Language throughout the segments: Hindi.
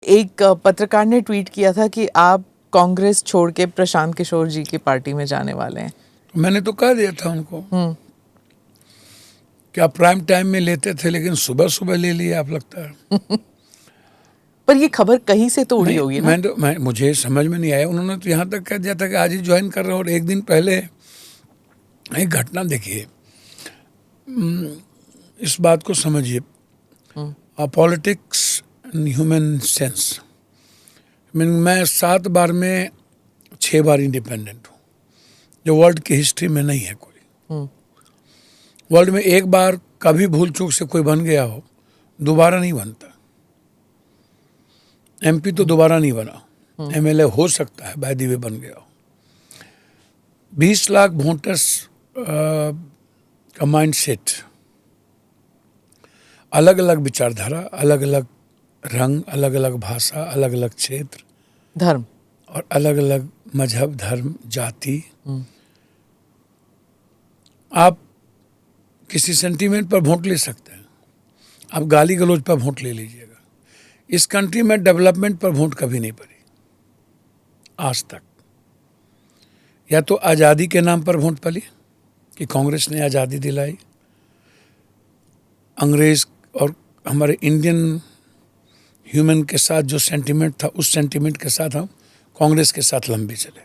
एक पत्रकार ने ट्वीट किया था कि आप कांग्रेस छोड़ के प्रशांत किशोर जी की पार्टी में जाने वाले हैं। मैंने तो कह दिया था उनको कि आप प्राइम टाइम में लेते थे, लेकिन सुबह सुबह ले लिए आप, लगता है। पर ये खबर कहीं से तो उड़ी होगी ना। मुझे समझ में नहीं आया। उन्होंने तो यहाँ तक कह दिया था कि आज ही ज्वाइन कर रहे हो, और एक दिन पहले एक घटना देखिए, इस बात को समझिए, पॉलिटिक्स एंड ह्यूमन सेंस। मैं 7 बार में 6 बार इंडिपेंडेंट हूँ, जो वर्ल्ड की हिस्ट्री में नहीं है कोई। वर्ल्ड में एक बार कभी भूल चूक से कोई बन गया हो, दोबारा नहीं बनता। एमपी तो दोबारा नहीं बना, एमएलए हो सकता है बाय द वे बन गया हो। 20 लाख वोटर्स का माइंड सेट, अलग अलग विचारधारा, अलग अलग रंग, अलग अलग भाषा, अलग अलग क्षेत्र, धर्म, और अलग अलग मजहब, धर्म, जाति। आप किसी सेंटीमेंट पर वोट ले सकते हैं, आप गाली गलौज पर वोट ले लीजिएगा। इस कंट्री में डेवलपमेंट पर वोट कभी नहीं पड़ी आज तक। या तो आज़ादी के नाम पर वोट पड़ी कि कांग्रेस ने आज़ादी दिलाई, अंग्रेज और हमारे इंडियन ह्यूमन के साथ जो सेंटीमेंट था, उस सेंटीमेंट के साथ हम कांग्रेस के साथ लंबे चले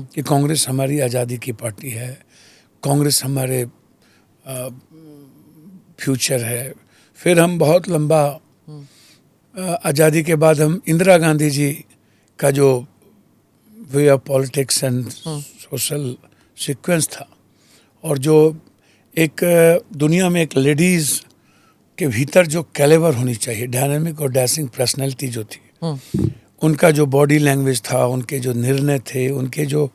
कि कांग्रेस हमारी आज़ादी की पार्टी है, कांग्रेस हमारे फ्यूचर है। फिर हम बहुत लंबा आज़ादी के बाद हम इंदिरा गांधी जी का जो way of politics and social sequence था, और जो एक दुनिया में एक लेडीज़ के भीतर जो कैलेबर होनी चाहिए, डायनामिक और डैशिंग पर्सनैलिटी जो थी, उनका जो बॉडी लैंग्वेज था, उनके जो निर्णय थे, उनके जो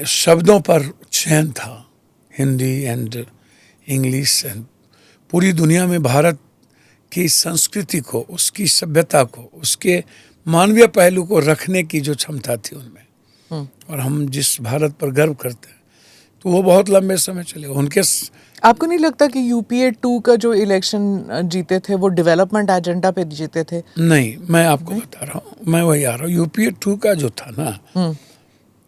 शब्दों पर चयन था, हिंदी एंड इंग्लिश एंड पूरी दुनिया में भारत की संस्कृति को, उसकी सभ्यता को, उसके मानवीय पहलू को रखने की जो क्षमता थी उनमें, और हम जिस भारत पर गर्व करते हैं, तो वो बहुत लंबे समय चले उनके। आपको नहीं लगता कि यूपीए 2 का जो इलेक्शन जीते थे वो डेवलपमेंट एजेंडा पे जीते थे? नहीं, मैं आपको बता रहा हूँ, मैं वही आ रहा हूँ। यूपीए 2 का जो था ना,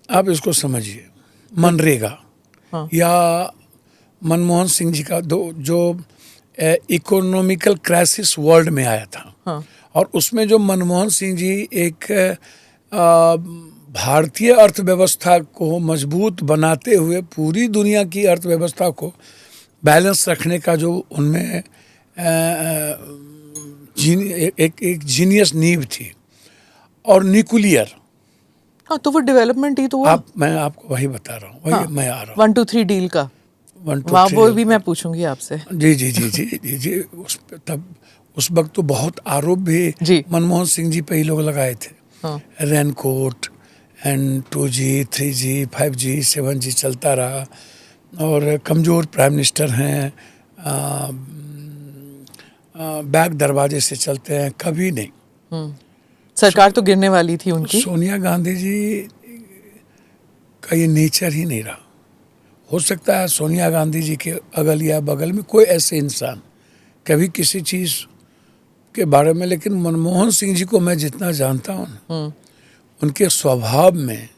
आप इसको समझिए, मनरेगा या मनमोहन सिंह जी का जो इकोनॉमिकल क्राइसिस वर्ल्ड में आया था, और उसमें जो मनमोहन सिंह जी एक भारतीय अर्थव्यवस्था को मजबूत बनाते हुए पूरी दुनिया की अर्थव्यवस्था को बैलेंस रखने का जो उनमें एक जीनियस नींव थी, और न्यूक्लियर। हाँ, तो वो डेवलपमेंट ही तो हुआ। मैं आपको वही बता रहा हूँ, वही मैं आ रहा हूँ। 1-2-3 डील का 1-2-3 वो भी मैं पूछूंगी आपसे। जी जी जी जी जी जी तब उस वक्त तो बहुत आरोप भी मनमोहन सिंह जी पे ही लोग लगाए थे। Raincoat and 2G 3G 5G 7G चलता रहा, और कमज़ोर प्राइम मिनिस्टर हैं, बैक दरवाजे से चलते हैं, कभी नहीं। सरकार तो गिरने वाली थी उनकी। सोनिया गांधी जी का ये नेचर ही नहीं रहा। हो सकता है सोनिया गांधी जी के अगल या बगल में कोई ऐसे इंसान कभी किसी चीज़ के बारे में, लेकिन मनमोहन सिंह जी को मैं जितना जानता हूँ, उनके स्वभाव में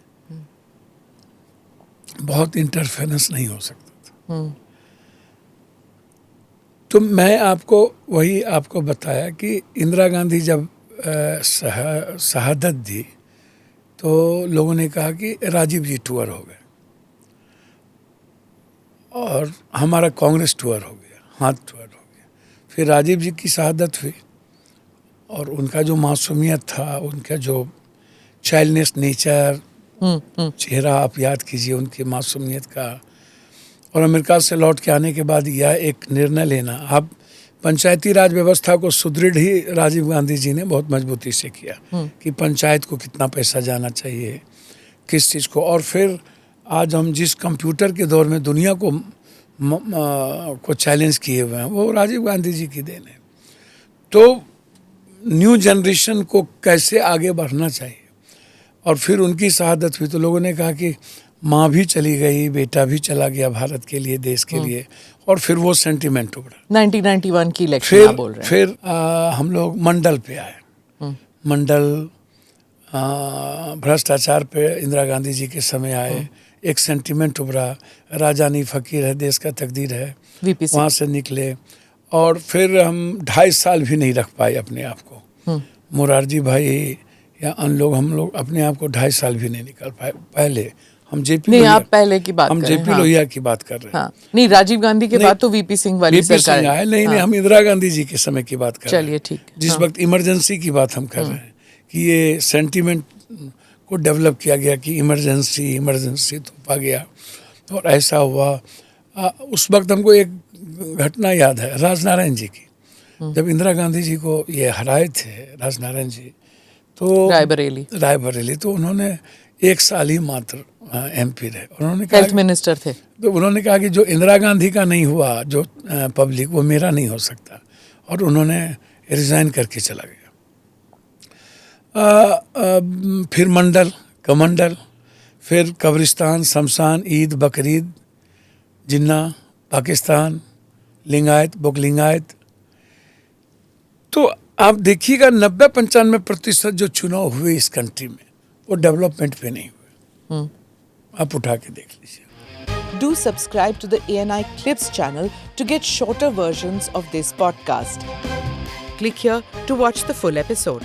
बहुत इंटरफेरेंस नहीं हो सकता था। तो मैं आपको वही आपको बताया कि इंदिरा गांधी जब शहादत दी, तो लोगों ने कहा कि राजीव जी टूर हो गए, और हमारा कांग्रेस टूर हो गया, हाथ टूर हो गया। फिर राजीव जी की शहादत हुई, और उनका जो मासूमियत था, उनका जो चाइल्डनेस नेचर, चेहरा आप याद कीजिए उनकी मासूमियत का, और अमेरिका से लौट के आने के बाद यह एक निर्णय लेना, आप पंचायती राज व्यवस्था को सुदृढ़ ही राजीव गांधी जी ने बहुत मजबूती से किया कि पंचायत को कितना पैसा जाना चाहिए, किस चीज़ को। और फिर आज हम जिस कंप्यूटर के दौर में दुनिया को चैलेंज किए हुए हैं, वो राजीव गांधी जी की देन है। तो न्यू जनरेशन को कैसे आगे बढ़ना चाहिए, और फिर उनकी शहादत हुई तो लोगों ने कहा कि माँ भी चली गई, बेटा भी चला गया भारत के लिए, देश के लिए, और फिर वो सेंटिमेंट उभरा। 1991 की इलेक्शन आप बोल रहे हैं। फिर हम लोग मंडल पे आए, मंडल भ्रष्टाचार पे इंदिरा गांधी जी के समय आए, एक सेंटिमेंट उभरा, राजा नहीं फकीर है, देश का तकदीर है, वीपी सिंह। वहाँ से निकले। और फिर हम 2.5 साल भी नहीं रख पाए अपने आप को। मुरारजी भाई या अन्य लोग, हम लोग अपने आप को 2.5 साल भी नहीं निकाल पाए। पहले हम जेपी नहीं, आप पहले की बात हम कर रहे जेपी हैं। लोहिया की बात कर रहे हैं। हाँ, नहीं, राजीव गांधी के नहीं, बाद तो वीपी सिंह वाली वीपी सरकार सिंह आए। नहीं हाँ। नहीं, हम इंदिरा गांधी जी के समय की बात कर रहे हैं। चलिए, ठीक है। जिस हाँ। वक्त इमरजेंसी की बात हम कर रहे हैं कि ये सेंटीमेंट को डेवलप किया गया कि इमरजेंसी थोपा गया और ऐसा हुआ। उस वक्त हमको एक घटना याद है राजनारायण जी की। जब इंदिरा गांधी जी को ये हराए थे राजनारायण जी, तो रायबरेली, तो उन्होंने 1 साल ही मात्र MP रहे। उन्होंने कहा हेल्थ मिनिस्टर थे। तो उन्होंने कहा कि जो इंदिरा गांधी का नहीं हुआ, जो पब्लिक, वो मेरा नहीं हो सकता, और उन्होंने रिजाइन करके चला गया। फिर मंडल, कमंडल, फिर कब्रिस्तान, शमशान, ईद, बकरीद, जिन्ना, पाकिस्तान, लिंगायत, बोकलिंगायत। तो आप देखिएगा 90-95% जो चुनाव हुए इस कंट्री में वो डेवलपमेंट पे नहीं हुए। आप उठा के देख लीजिए। Do subscribe to the ANI Clips channel to get shorter versions of this podcast. Click here to watch the full episode.